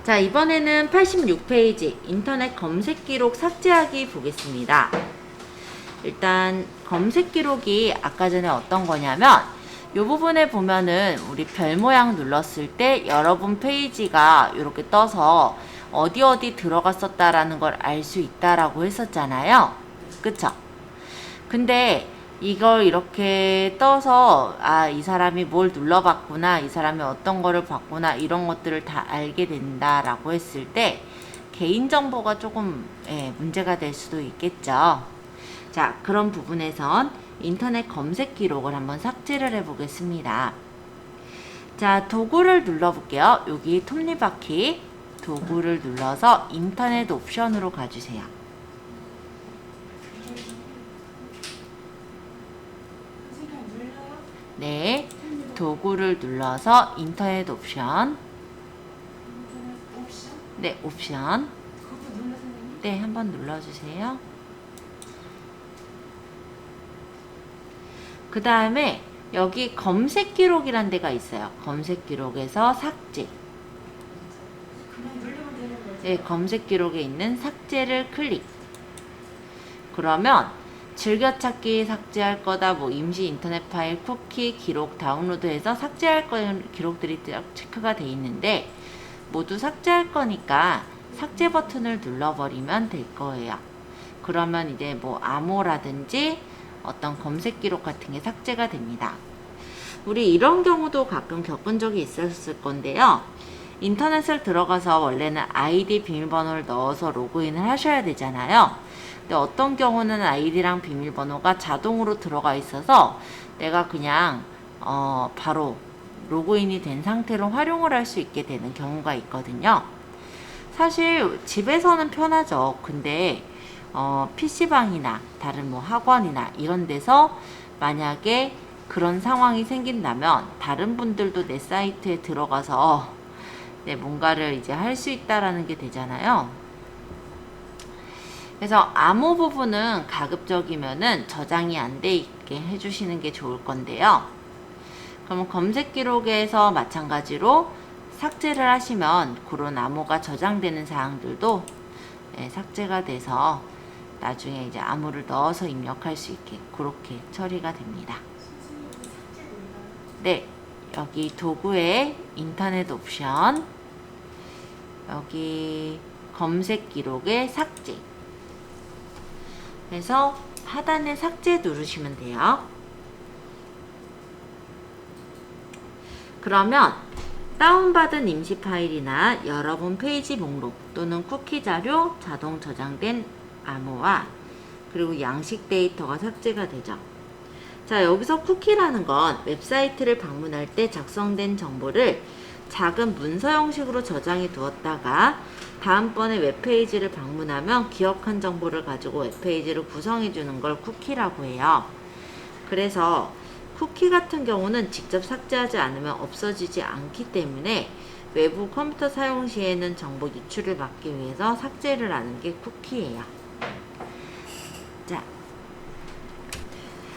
자, 이번에는 86페이지 인터넷 검색 기록 삭제하기 보겠습니다. 일단 검색 기록이 아까 전에 어떤 거냐면 이 부분에 보면은 우리 별 모양 눌렀을 때 여러분 페이지가 이렇게 떠서 어디 들어갔었다라는 걸 알 수 있다라고 했었잖아요. 그쵸? 근데 이걸 이렇게 떠서 이 사람이 뭘 눌러봤구나, 이 사람이 어떤 거를 봤구나, 이런 것들을 다 알게 된다라고 했을 때 개인정보가 조금 문제가 될 수도 있겠죠. 자, 그런 부분에선 인터넷 검색 기록을 한번 삭제를 해보겠습니다. 자, 도구를 눌러볼게요. 여기 톱니바퀴 도구를 눌러서 인터넷 옵션으로 가주세요. 네, 도구를 눌러서 인터넷 옵션. 네, 옵션. 네, 한번 눌러주세요. 그 다음에 여기 검색 기록이란 데가 있어요. 검색 기록에서 삭제. 네, 검색 기록에 있는 삭제를 클릭. 그러면 즐겨찾기 삭제할 거다, 뭐 임시 인터넷 파일, 쿠키, 기록 다운로드해서 삭제할 기록들이 체크가 돼 있는데 모두 삭제할 거니까 삭제 버튼을 눌러버리면 될 거예요. 그러면 이제 뭐 암호라든지 어떤 검색 기록 같은 게 삭제가 됩니다. 우리 이런 경우도 가끔 겪은 적이 있었을 건데요. 인터넷을 들어가서 원래는 아이디 비밀번호를 넣어서 로그인을 하셔야 되잖아요. 근데 어떤 경우는 아이디랑 비밀번호가 자동으로 들어가 있어서 내가 그냥 바로 로그인이 된 상태로 활용을 할 수 있게 되는 경우가 있거든요. 사실 집에서는 편하죠. 근데 PC방이나 다른 뭐 학원이나 이런 데서 만약에 그런 상황이 생긴다면 다른 분들도 내 사이트에 들어가서 뭔가를 이제 할 수 있다라는 게 되잖아요. 그래서 암호 부분은 가급적이면은 저장이 안 돼 있게 해주시는 게 좋을 건데요. 그러면 검색 기록에서 마찬가지로 삭제를 하시면 그런 암호가 저장되는 사항들도 삭제가 돼서 나중에 이제 암호를 넣어서 입력할 수 있게 그렇게 처리가 됩니다. 네, 여기 도구에 인터넷 옵션, 여기 검색 기록에 삭제. 그래서 하단에 삭제 누르시면 돼요. 그러면 다운받은 임시 파일이나 여러분 페이지 목록 또는 쿠키 자료 자동 저장된 암호와 그리고 양식 데이터가 삭제가 되죠. 자, 여기서 쿠키라는 건 웹사이트를 방문할 때 작성된 정보를 작은 문서 형식으로 저장해 두었다가 다음번에 웹페이지를 방문하면 기억한 정보를 가지고 웹페이지를 구성해 주는 걸 쿠키라고 해요. 그래서 쿠키 같은 경우는 직접 삭제하지 않으면 없어지지 않기 때문에 외부 컴퓨터 사용 시에는 정보 유출을 막기 위해서 삭제를 하는 게 쿠키예요. 자,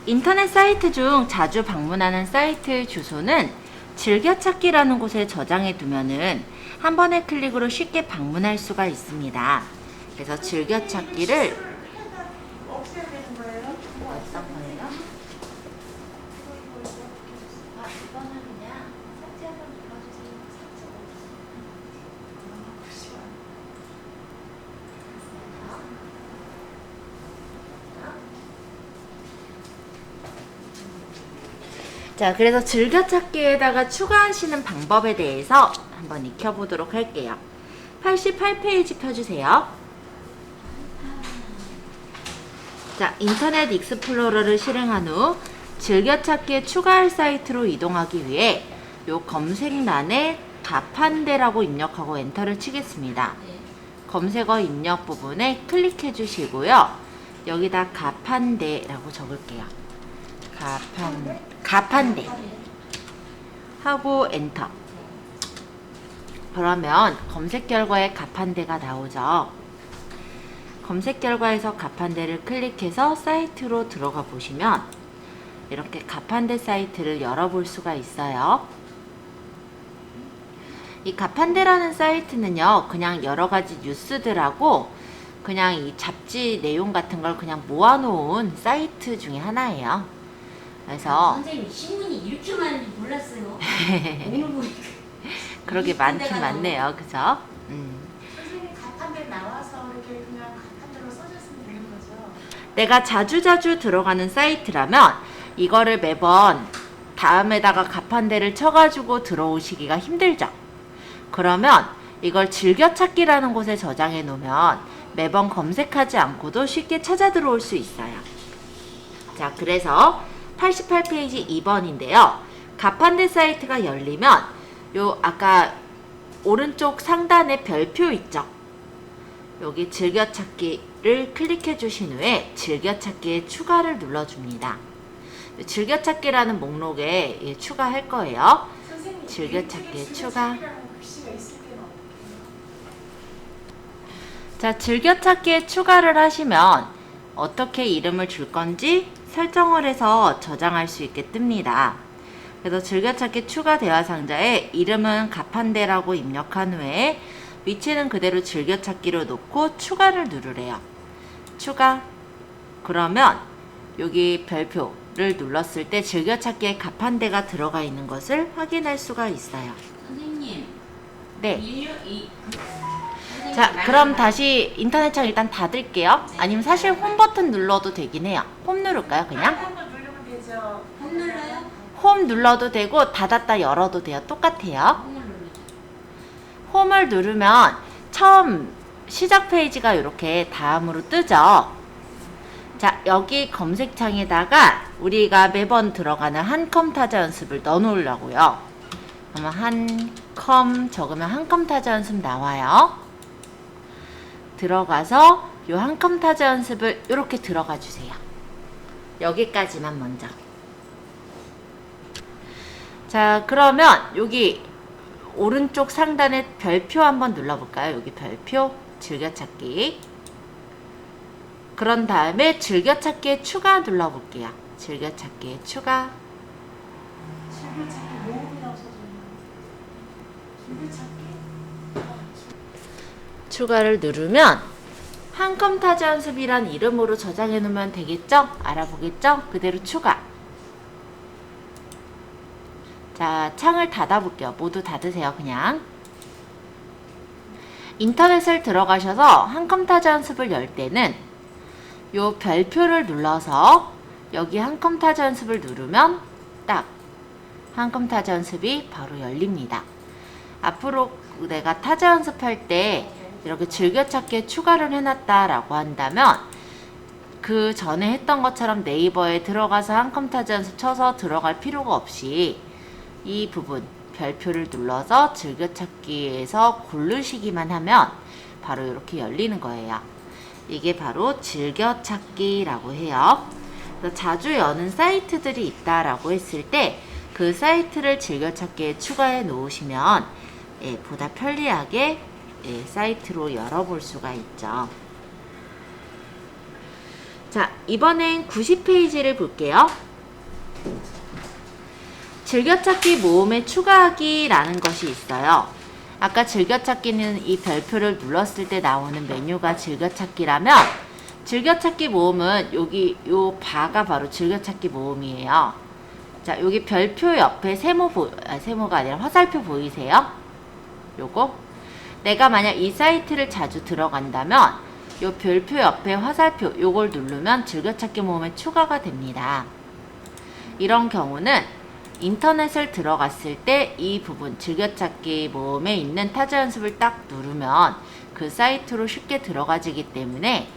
인터넷 사이트 중 자주 방문하는 사이트 주소는 즐겨찾기라는 곳에 저장해 두면은 한 번의 클릭으로 쉽게 방문할 수가 있습니다. 그래서 즐겨찾기를 없애야 되는 거예요? 어떤 거예요? 이거는 그냥 삭제 한번 눌러주세요. 자, 그래서 즐겨찾기에다가 추가하시는 방법에 대해서 한번 익혀보도록 할게요. 88페이지 펴주세요. 자, 인터넷 익스플로러를 실행한 후 즐겨찾기에 추가할 사이트로 이동하기 위해 요 검색란에 가판대라고 입력하고 엔터를 치겠습니다. 검색어 입력 부분에 클릭해 주시고요. 여기다 가판대라고 적을게요. 가판대 하고 엔터. 그러면 검색 결과에 가판대가 나오죠. 검색 결과에서 가판대를 클릭해서 사이트로 들어가 보시면 이렇게 가판대 사이트를 열어볼 수가 있어요. 이 가판대라는 사이트는요, 그냥 여러 가지 뉴스들하고 그냥 이 잡지 내용 같은 걸 그냥 모아놓은 사이트 중에 하나예요. 그래서 선생님 신문이 이렇게 많은지 몰랐어요. 오늘 보니까 그러게 많긴 많네요, 그죠? 선생님 가판대 나와서 이렇게 그냥 가판대로 써줬으면 되는 거죠? 내가 자주자주 들어가는 사이트라면 이거를 매번 다음에다가 가판대를 쳐가지고 들어오시기가 힘들죠. 그러면 이걸 즐겨찾기라는 곳에 저장해 놓으면 매번 검색하지 않고도 쉽게 찾아 들어올 수 있어요. 자, 그래서 88페이지 2번인데요. 가판대 사이트가 열리면 요 아까 오른쪽 상단에 별표 있죠? 여기 즐겨찾기를 클릭해 주신 후에 즐겨찾기에 추가를 눌러줍니다. 즐겨찾기라는 목록에 추가할 거예요. 선생님 즐겨찾기에 왼쪽에 추가. 즐겨찾기라는 글씨가 있을 때는 어떡해요? 자, 즐겨찾기에 추가를 하시면 어떻게 이름을 줄 건지 설정을 해서 저장할 수 있게 뜹니다. 그래서 즐겨찾기 추가 대화 상자에 이름은 가판대라고 입력한 후에 위치는 그대로 즐겨찾기로 놓고 추가를 누르래요. 추가. 그러면 여기 별표를 눌렀을 때 즐겨찾기에 가판대가 들어가 있는 것을 확인할 수가 있어요. 선생님. 네. 선생님 자, 말씀 그럼 다시 인터넷 창 일단 닫을게요. 아니면 사실 홈 버튼 눌러도 되긴 해요. 홈 누를까요, 그냥? 한번 누르면 되죠. 홈 눌러요? 홈 눌러도 되고 닫았다 열어도 돼요. 똑같아요. 홈을 누르죠. 홈을 누르면 처음 시작 페이지가 이렇게 다음으로 뜨죠. 자, 여기 검색창에다가 우리가 매번 들어가는 한컴 타자 연습을 넣어 놓으려고요. 그러면 한컴 적으면 한컴 타자 연습 나와요. 들어가서 요 한컴 타자 연습을 이렇게 들어가 주세요. 여기까지만 먼저. 자, 그러면 여기 오른쪽 상단에 별표 한번 눌러볼까요? 여기 별표 즐겨찾기. 그런 다음에 즐겨찾기에 추가 눌러볼게요. 즐겨찾기에 추가. 즐겨찾기 모음이라고 써줬네요. 즐겨찾기. 추가를 누르면 한컴 타자 연습이란 이름으로 저장해 놓으면 되겠죠? 알아보겠죠? 그대로 추가. 자, 창을 닫아볼게요. 모두 닫으세요, 그냥. 인터넷을 들어가셔서 한컴 타자 연습을 열 때는 요 별표를 눌러서 여기 한컴 타자 연습을 누르면 딱 한컴 타자 연습이 바로 열립니다. 앞으로 내가 타자 연습할 때 이렇게 즐겨찾기에 추가를 해놨다라고 한다면 그 전에 했던 것처럼 네이버에 들어가서 한컴 타자 연습 쳐서 들어갈 필요가 없이 이 부분 별표를 눌러서 즐겨찾기에서 고르시기만 하면 바로 이렇게 열리는 거예요. 이게 바로 즐겨찾기라고 해요. 그래서 자주 여는 사이트들이 있다라고 했을 때 그 사이트를 즐겨찾기에 추가해 놓으시면 보다 편리하게 사이트로 열어볼 수가 있죠. 자, 이번엔 90페이지를 볼게요. 즐겨찾기 모음에 추가하기라는 것이 있어요. 아까 즐겨찾기는 이 별표를 눌렀을 때 나오는 메뉴가 즐겨찾기라면 즐겨찾기 모음은 여기 요 바가 바로 즐겨찾기 모음이에요. 자, 여기 별표 옆에 세모가 아니라 화살표 보이세요? 요거 내가 만약 이 사이트를 자주 들어간다면 요 별표 옆에 화살표 요걸 누르면 즐겨찾기 모음에 추가가 됩니다. 이런 경우는 인터넷을 들어갔을 때 이 부분 즐겨찾기 모음에 있는 타자 연습을 딱 누르면 그 사이트로 쉽게 들어가지기 때문에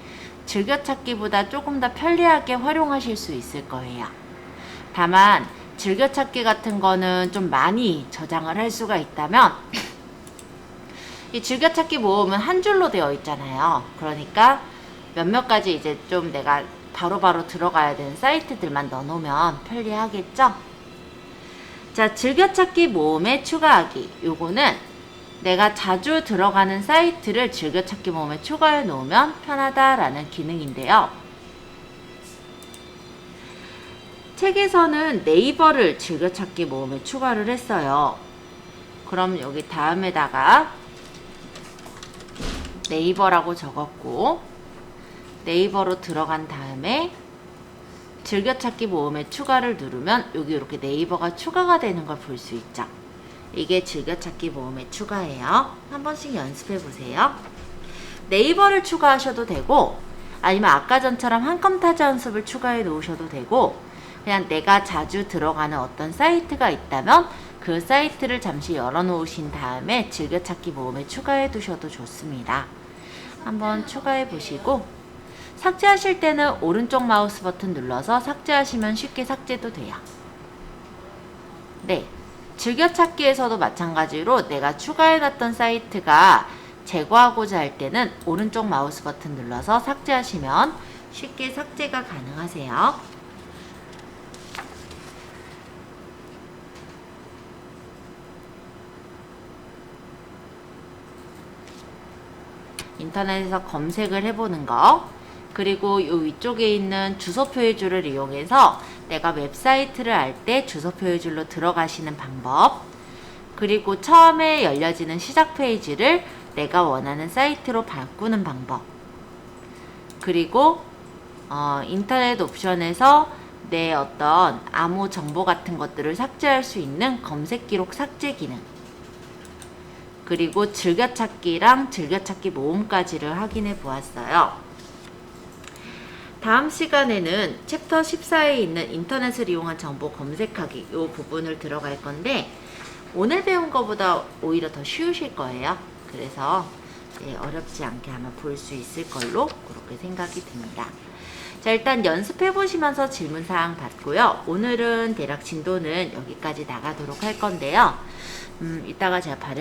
즐겨찾기보다 조금 더 편리하게 활용하실 수 있을 거예요. 다만 즐겨찾기 같은 거는 좀 많이 저장을 할 수가 있다면 이 즐겨찾기 모음은 한 줄로 되어 있잖아요. 그러니까 몇몇 가지 이제 좀 내가 바로바로 들어가야 되는 사이트들만 넣어놓으면 편리하겠죠? 자, 즐겨찾기 모음에 추가하기. 요거는 내가 자주 들어가는 사이트를 즐겨찾기 모음에 추가해 놓으면 편하다라는 기능인데요. 책에서는 네이버를 즐겨찾기 모음에 추가를 했어요. 그럼 여기 다음에다가 네이버라고 적었고, 네이버로 들어간 다음에 즐겨찾기 모음에 추가를 누르면 여기 이렇게 네이버가 추가가 되는 걸 볼 수 있죠. 이게 즐겨찾기 모음의 추가예요. 한 번씩 연습해 보세요. 네이버를 추가하셔도 되고, 아니면 아까 전처럼 한컴타자 연습을 추가해 놓으셔도 되고, 그냥 내가 자주 들어가는 어떤 사이트가 있다면 그 사이트를 잠시 열어 놓으신 다음에 즐겨찾기 모음에 추가해 두셔도 좋습니다. 한번 추가해 보시고, 삭제하실 때는 오른쪽 마우스 버튼 눌러서 삭제하시면 쉽게 삭제도 돼요. 네, 즐겨찾기에서도 마찬가지로 내가 추가해놨던 사이트가 제거하고자 할 때는 오른쪽 마우스 버튼 눌러서 삭제하시면 쉽게 삭제가 가능하세요. 인터넷에서 검색을 해보는 거, 그리고 요 위쪽에 있는 주소 표해줄을 이용해서 내가 웹사이트를 알 때 주소 표해줄로 들어가시는 방법, 그리고 처음에 열려지는 시작 페이지를 내가 원하는 사이트로 바꾸는 방법, 그리고 인터넷 옵션에서 내 어떤 아무 정보 같은 것들을 삭제할 수 있는 검색 기록 삭제 기능, 그리고 즐겨찾기랑 즐겨찾기 모음까지를 확인해 보았어요. 다음 시간에는 챕터 14에 있는 인터넷을 이용한 정보 검색하기 이 부분을 들어갈 건데, 오늘 배운 것보다 오히려 더 쉬우실 거예요. 그래서 어렵지 않게 아마 볼 수 있을 걸로 그렇게 생각이 듭니다. 자, 일단 연습해 보시면서 질문사항 받고요. 오늘은 대략 진도는 여기까지 나가도록 할 건데요. 이따가 제가 발음